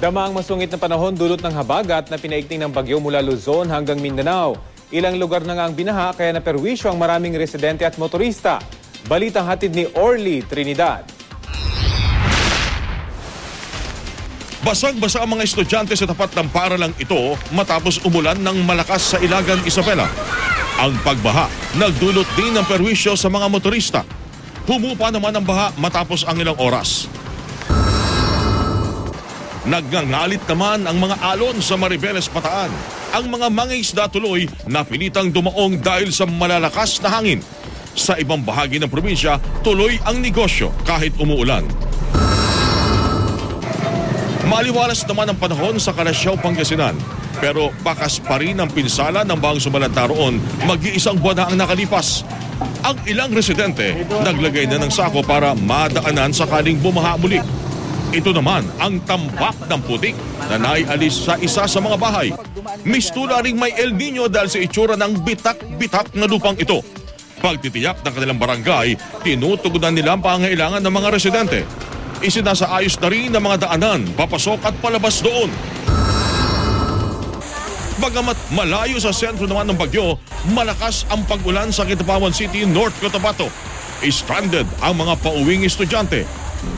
Dama ang masungit na panahon dulot ng habagat na pinaigting ng bagyo mula Luzon hanggang Mindanao. Ilang lugar na nga ang binaha kaya naperwisyo ang maraming residente at motorista. Balitang hatid ni Orly Trinidad. Basang-basa ang mga estudyante sa tapat ng paaralang ito matapos umulan ng malakas sa Ilagan, Isabela. Ang pagbaha nagdulot din ng perwisyo sa mga motorista. Humupa naman ang baha matapos ang ilang oras. Nagngangalit naman ang mga alon sa Maribeles, Bataan. Ang mga mangingisda tuloy napilitang dumaong dahil sa malalakas na hangin. Sa ibang bahagi ng probinsya, tuloy ang negosyo kahit umuulan. Maliwalas naman ang panahon sa Kalasyaw, Pangasinan. Pero bakas pa rin ang pinsala ng bahang sumalanta roon mag-iisang buwan na ang nakalipas. Ang ilang residente naglagay na ng sako para madaanan sakaling bumaha muli. Ito naman ang tambak ng putik na naialis sa isa sa mga bahay. Mistula ring may El Nino dahil sa itsura ng bitak-bitak na lupang ito. Pagtitiyak ng kanilang barangay, tinutugunan nila ang pangailangan ng mga residente. Isinasaayos na rin ng mga daanan, papasok at palabas doon. Bagamat malayo sa sentro naman ng bagyo, malakas ang pag-ulan sa Kidapawan City, North Cotabato. Stranded ang mga pauwing estudyante.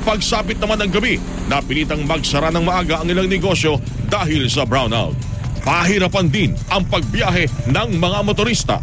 Pagsapit naman ng gabi, napilitang magsara ng maaga ang ilang negosyo dahil sa brownout. Pahirapan din ang pagbiyahe ng mga motorista.